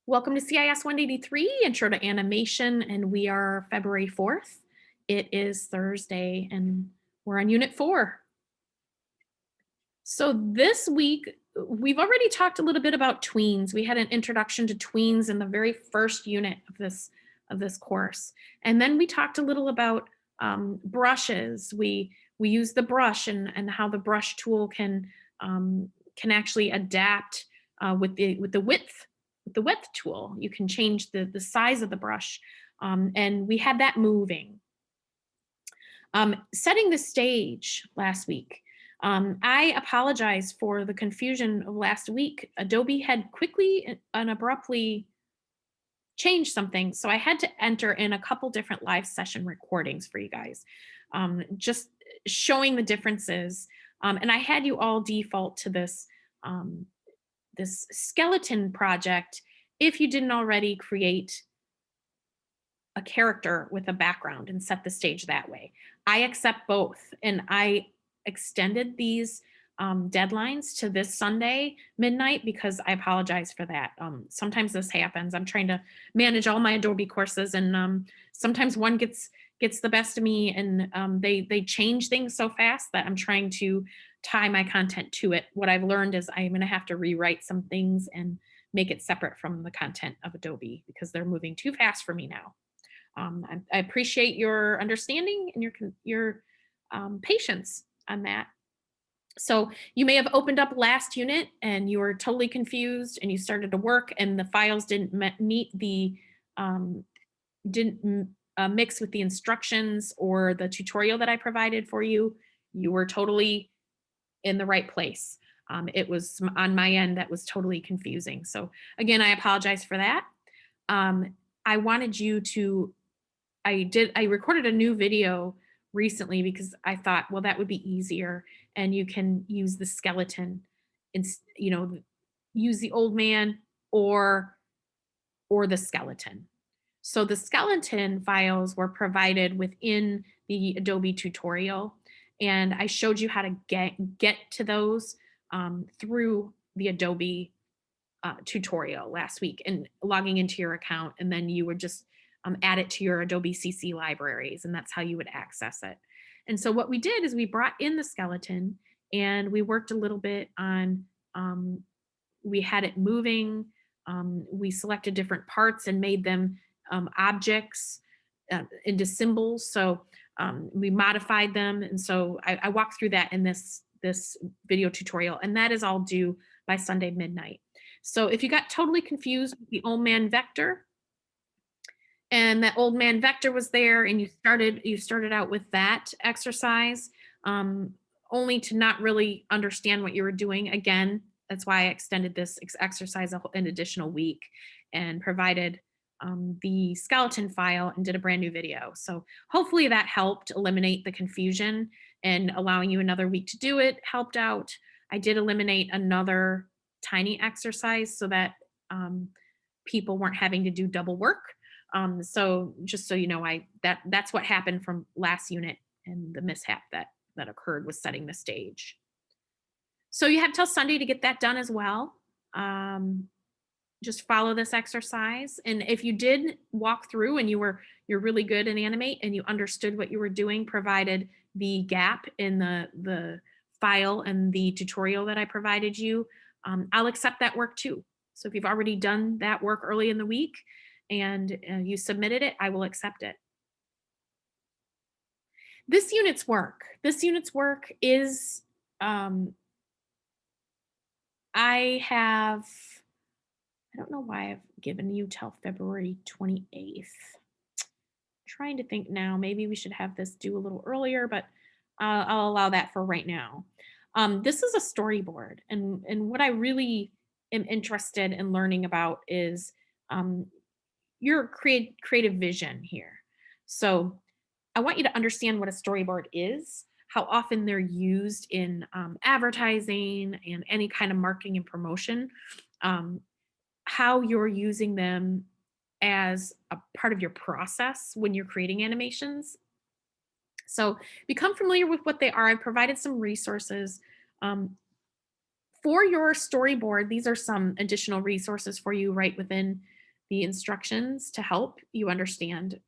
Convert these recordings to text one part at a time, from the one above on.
Welcome to CIS 183, Intro to Animation, and we are February 4th. It is Thursday, and we're on Unit 4. So this week, we've already talked a little bit about tweens. We had an introduction to tweens in the very first unit of this course. And then we talked a little about brushes. We use the brush and how the brush tool can actually adapt with the width tool. You can change the size of the brush, and we had that moving. Setting the stage last week. I apologize for the confusion of last week. Adobe had quickly and abruptly changed something, so I had to enter in a couple different live session recordings for you guys, just showing the differences. And I had you all default to um, this skeleton project if you didn't already create a character with a background and set the stage that way. I accept both, and I extended these deadlines to this Sunday midnight because I apologize for that. Sometimes this happens. I'm trying to manage all my Adobe courses, and sometimes one gets the best of me, and they change things so fast that I'm trying to tie my content to it. What I've learned is I'm going to have to rewrite some things and make it separate from the content of Adobe because they're moving too fast for me now. I appreciate your understanding and your patience on that. So you may have opened up last unit and you were totally confused and you started to work and the files didn't meet the didn't mix with the instructions or the tutorial that I provided for you. You were totally in the right place. It was on my end that was totally confusing. So again, I apologize for that. I wanted you to I recorded a new video recently because I thought, well, that would be easier, and you can use the skeleton and use the old man or the skeleton. So the skeleton files were provided within the Adobe tutorial, and I showed you how to get to those through the Adobe tutorial last week and logging into your account, and then you would just add it to your Adobe CC libraries, and that's how you would access it. And so what we did is we brought in the skeleton and we worked a little bit on, we had it moving. We selected different parts and made them objects into symbols. So we modified them. And so I walked through that in this video tutorial, and that is all due by Sunday midnight. So if you got totally confused with the old man vector, and that old man vector was there and you started out with that exercise, only to not really understand what you were doing. Again, that's why I extended this exercise an additional week and provided the skeleton file and did a brand new video. So hopefully that helped eliminate the confusion, and allowing you another week to do it helped out. I did eliminate another tiny exercise so that people weren't having to do double work. So just so you know, that's what happened from last unit, and the mishap that occurred was setting the stage. So you have till Sunday to get that done as well. Just follow this exercise, and if you did walk through and you're really good in Animate and you understood what you were doing, provided the gap in the file and the tutorial that I provided you, I'll accept that work too. So if you've already done that work early in the week and you submitted it, I will accept it. This unit's work is, I don't know why I've given you till February 28th. Trying to think now, maybe we should have this due a little earlier, but I'll allow that for right now. This is a storyboard, and what I really am interested in learning about is your creative vision here. So I want you to understand what a storyboard is, how often they're used in advertising and any kind of marketing and promotion, how you're using them as a part of your process when you're creating animations. So become familiar with what they are. I've provided some resources. For your storyboard, these are some additional resources for you right within the instructions to help you understand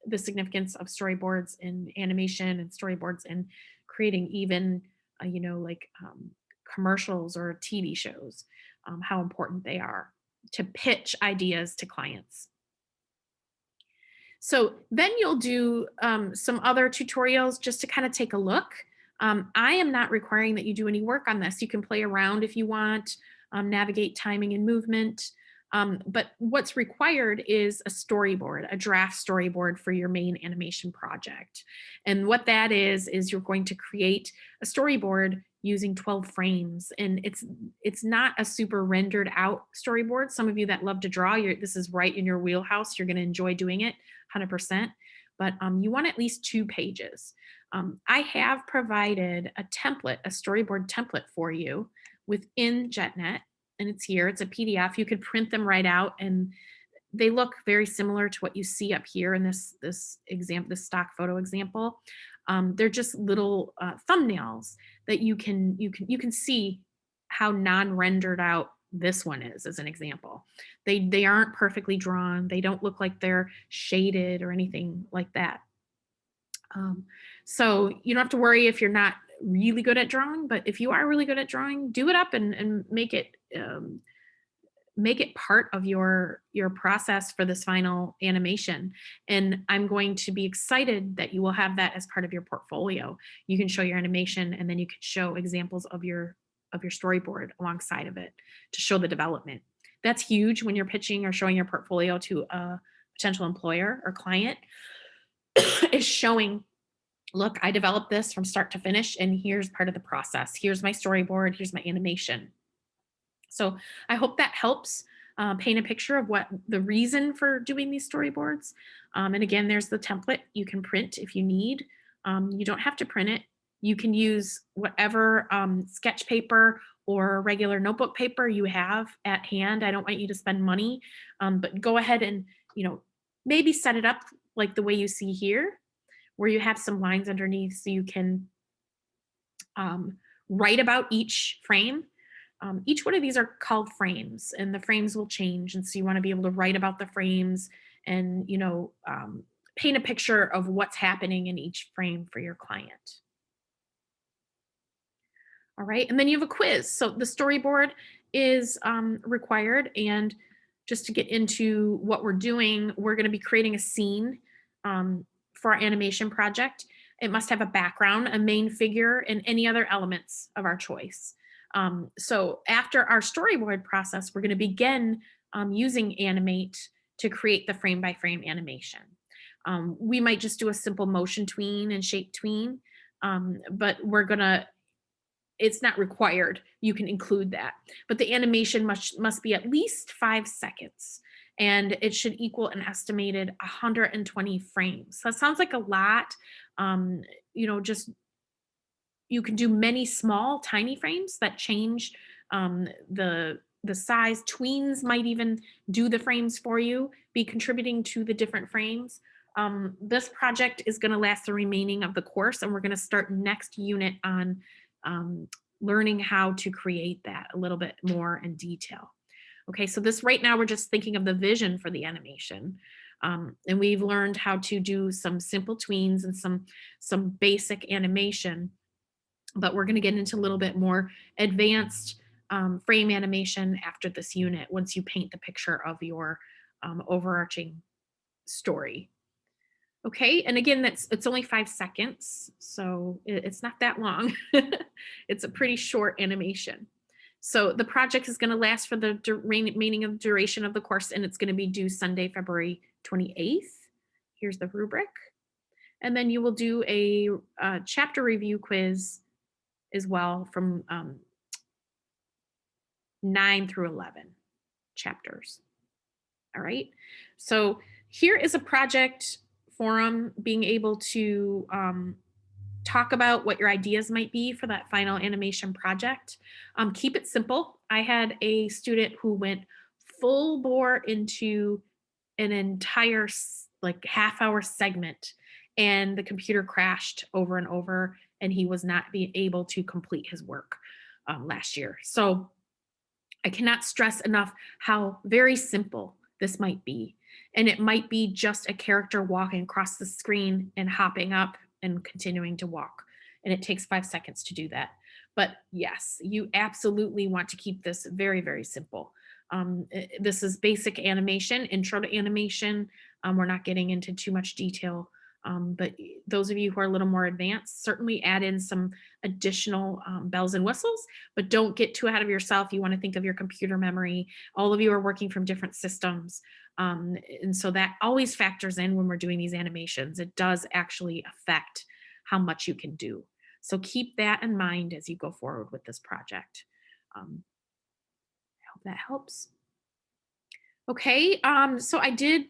the significance of storyboards in animation and storyboards in creating even, like commercials or TV shows, how important they are to pitch ideas to clients. So then you'll do some other tutorials just to kind of take a look. I am not requiring that you do any work on this. You can play around if you want, navigate timing and movement. But what's required is a storyboard, a draft storyboard for your main animation project. And what that is you're going to create a storyboard using 12 frames. And it's not a super rendered out storyboard. Some of you that love to draw, this is right in your wheelhouse. You're going to enjoy doing it 100%. But you want at least 2 pages. I have provided a template, a storyboard template for you within JetNet, and it's here. It's a PDF. You could print them right out, and they look very similar to what you see up here in this example, this stock photo example. They're just little thumbnails that you can see how non-rendered out this one is, as an example. They aren't perfectly drawn. They don't look like they're shaded or anything like that. Um, so you don't have to worry if you're not really good at drawing, but if you are really good at drawing, do it up and make it part of your process for this final animation. And I'm going to be excited that you will have that as part of your portfolio. You can show your animation, and then you can show examples of your storyboard alongside of it to show the development. That's huge when you're pitching or showing your portfolio to a potential employer or client, is showing, look, I developed this from start to finish, and here's part of the process. Here's my storyboard, here's my animation. So I hope that helps paint a picture of what the reason for doing these storyboards. And again, there's the template you can print if you need. You don't have to print it. You can use whatever sketch paper or regular notebook paper you have at hand. I don't want you to spend money, but go ahead and, maybe set it up like the way you see here, where you have some lines underneath so you can write about each frame. Each one of these are called frames, and the frames will change. And so you want to be able to write about the frames and, paint a picture of what's happening in each frame for your client. All right. And then you have a quiz. So the storyboard is required. And just to get into what we're doing, we're going to be creating a scene for our animation project. It must have a background, a main figure, and any other elements of our choice. So after our storyboard process, we're going to begin using Animate to create the frame by frame animation. We might just do a simple motion tween and shape tween, but it's not required. You can include that, but the animation must be at least 5 seconds, and it should equal an estimated 120 frames. That sounds like a lot. Just you can do many small, tiny frames that change the size. Tweens might even do the frames for you, be contributing to the different frames. This project is going to last the remaining of the course, and we're going to start next unit on learning how to create that a little bit more in detail. Okay, so this right now we're just thinking of the vision for the animation. And we've learned how to do some simple tweens and some basic animation, but we're going to get into a little bit more advanced frame animation after this unit, once you paint the picture of your overarching story. Okay, and again, it's only 5 seconds, so it's not that long. It's a pretty short animation. So the project is going to last for the remaining of the duration of the course, and it's going to be due Sunday, February 28th. Here's the rubric. And then you will do a chapter review quiz as well from 9 through 11 chapters. All right, so here is a project forum, being able to talk about what your ideas might be for that final animation project. Keep it simple. I had a student who went full bore into an entire like half-hour segment, and the computer crashed over and over, and he was not being able to complete his work last year. So I cannot stress enough how very simple this might be. And it might be just a character walking across the screen and hopping up and continuing to walk. And it takes 5 seconds to do that. But yes, you absolutely want to keep this very, very simple. This is basic animation, intro to animation. We're not getting into too much detail. But those of you who are a little more advanced, certainly add in some additional bells and whistles, but don't get too ahead of yourself. You want to think of your computer memory. All of you are working from different systems. And so that always factors in when we're doing these animations. It does actually affect how much you can do. So keep that in mind as you go forward with this project. I hope that helps. Okay, so I did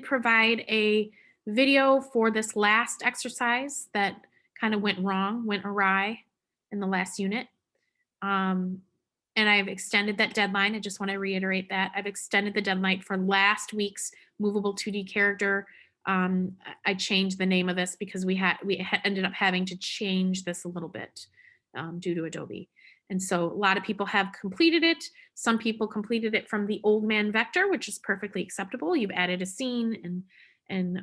provide a video for this last exercise that kind of went awry in the last unit. Um, and I've extended that deadline. I just want to reiterate that I've extended the deadline for last week's movable 2D character. I changed the name of this because we ended up having to change this a little bit due to Adobe. And so a lot of people have completed it. Some people completed it from the old man vector, which is perfectly acceptable. You've added a scene, and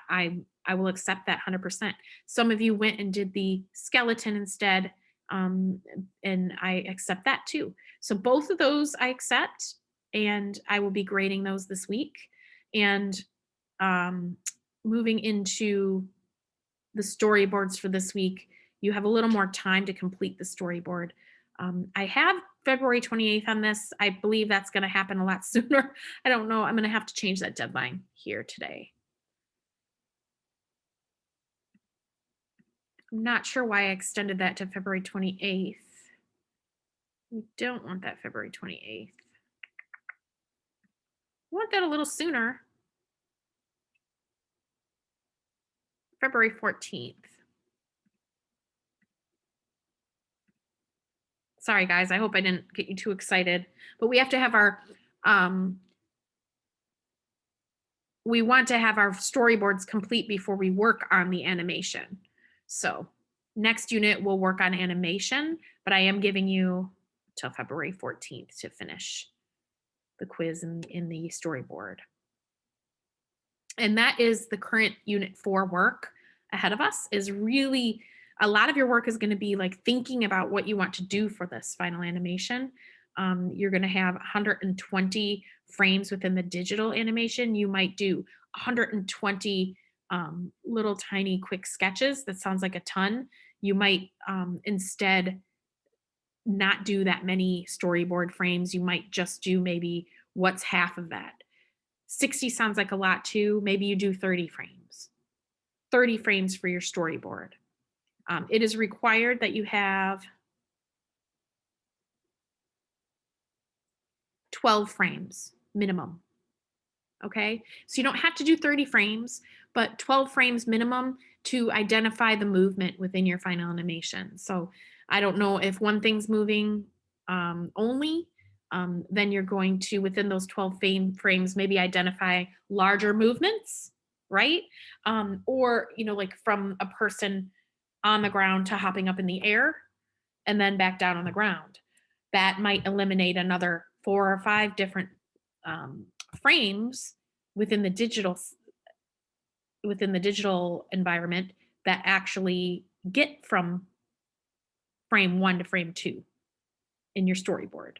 I will accept that 100%. Some of you went and did the skeleton instead, um, and I accept that too. So both of those I accept, and I will be grading those this week. And um, moving into the storyboards for this week, you have a little more time to complete the storyboard. I have February 28th on this. I believe that's going to happen a lot sooner. I don't know. I'm going to have to change that deadline here today. I'm not sure why I extended that to February 28th. We don't want that February 28th. I want that a little sooner. February 14th. Sorry, guys. I hope I didn't get you too excited. But we have to have we want to have our storyboards complete before we work on the animation. So next unit we'll work on animation, but I am giving you till February 14th to finish the quiz in the storyboard. And that is the current unit 4 work ahead of us. Is really a lot of your work is going to be like thinking about what you want to do for this final animation. You're going to have 120 frames within the digital animation. You might do 120 little tiny quick sketches. That sounds like a ton. You might instead not do that many storyboard frames. You might just do maybe what's half of that. 60 sounds like a lot too. Maybe you do 30 frames. 30 frames for your storyboard. It is required that you have 12 frames minimum. Okay, so you don't have to do 30 frames, but 12 frames minimum to identify the movement within your final animation. So I don't know if one thing's moving only, then you're going to, within those 12 frames, maybe identify larger movements, right? Or, like from a person on the ground to hopping up in the air and then back down on the ground. That might eliminate another 4 or 5 different frames within the digital environment that actually get from frame 1 to frame 2 in your storyboard.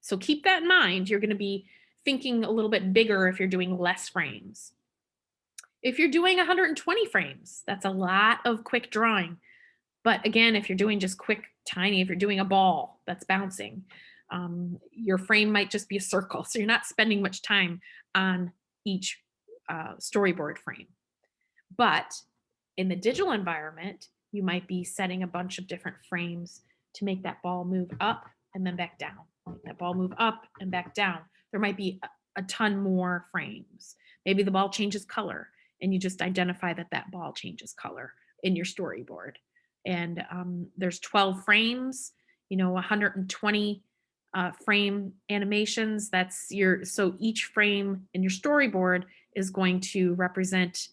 So keep that in mind. You're going to be thinking a little bit bigger if you're doing less frames. If you're doing 120 frames, that's a lot of quick drawing. But again, if you're doing just quick, tiny, if you're doing a ball that's bouncing, your frame might just be a circle. So you're not spending much time on each storyboard frame. But in the digital environment, you might be setting a bunch of different frames to make that ball move up and then back down. Make that ball move up and back down. There might be a ton more frames. Maybe the ball changes color and you just identify that that ball changes color in your storyboard. And there's 12 frames, 120 frame animations. So each frame in your storyboard is going to represent,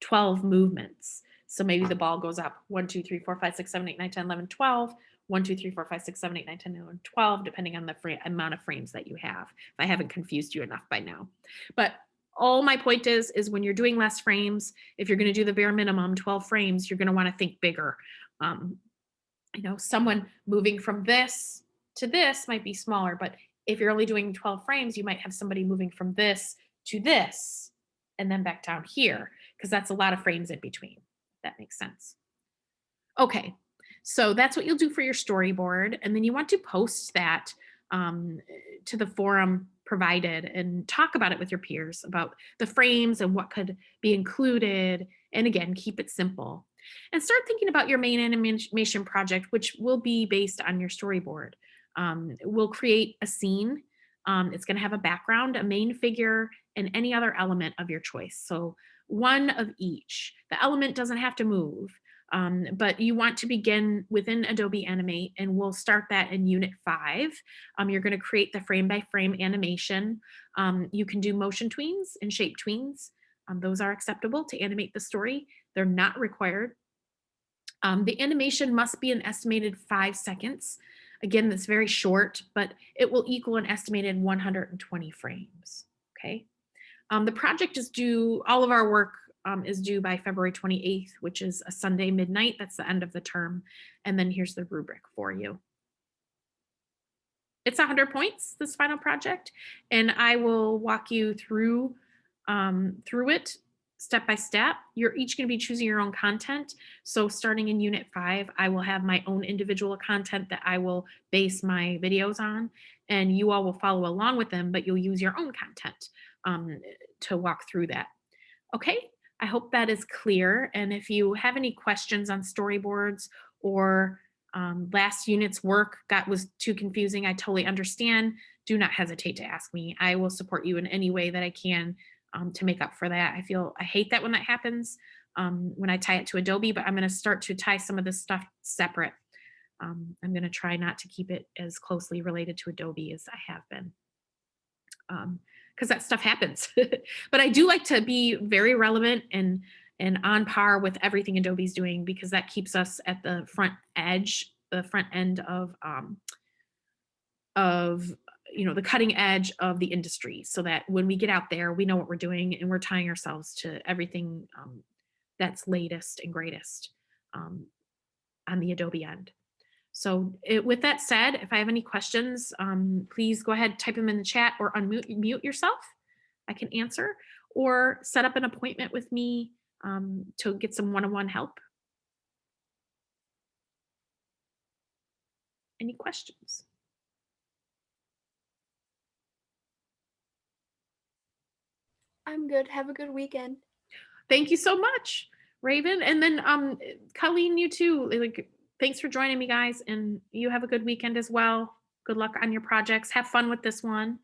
12 movements. So maybe the ball goes up 1, 2, 3, 4, 5, 6, 7, 8, 9, 10, 11, 12. 1, 2, 3, 4, 5, 6, 7, 8, 9, 10, 11, 12, depending on the amount of frames that you have. If I haven't confused you enough by now. But all my point is when you're doing less frames, if you're going to do the bare minimum 12 frames, you're going to want to think bigger. Um, someone moving from this to this might be smaller, but if you're only doing 12 frames, you might have somebody moving from this to this and then back down here, because that's a lot of frames in between. If that makes sense. Okay, so that's what you'll do for your storyboard. And then you want to post that um, to the forum provided and talk about it with your peers about the frames and what could be included. And again, keep it simple. And start thinking about your main animation project, which will be based on your storyboard. We'll create a scene. It's going to have a background, a main figure, and any other element of your choice. So one of each. The element doesn't have to move. But you want to begin within Adobe Animate, and we'll start that in Unit 5. You're going to create the frame-by-frame animation. You can do motion tweens and shape tweens. Those are acceptable to animate the story. They're not required. The animation must be an estimated 5 seconds. Again, that's very short, but it will equal an estimated 120 frames. Okay. The project is due, all of our work is due by February 28th, which is a Sunday midnight. That's the end of the term. And then here's the rubric for you. It's 100 points, this final project, and I will walk you through it step by step. You're each going to be choosing your own content. So starting in Unit 5, I will have my own individual content that I will base my videos on, and you all will follow along with them, but you'll use your own content to walk through that. Okay, I hope that is clear. And if you have any questions on storyboards or last unit's work was too confusing, I totally understand. Do not hesitate to ask me. I will support you in any way that I can to make up for that. I hate that when that happens, when I tie it to Adobe, but I'm going to start to tie some of this stuff separate. I'm going to try not to keep it as closely related to Adobe as I have been. Because that stuff happens. But I do like to be very relevant and on par with everything Adobe's doing, because that keeps us at the front edge, the front end of the cutting edge of the industry, so that when we get out there, we know what we're doing and we're tying ourselves to everything that's latest and greatest on the Adobe end. So with that said, if I have any questions, please go ahead, type them in the chat or mute yourself. I can answer, or set up an appointment with me to get some one-on-one help. Any questions? I'm good. Have a good weekend. Thank you so much, Raven. And then Colleen, you too. Thanks for joining me, guys, and you have a good weekend as well. Good luck on your projects. Have fun with this one.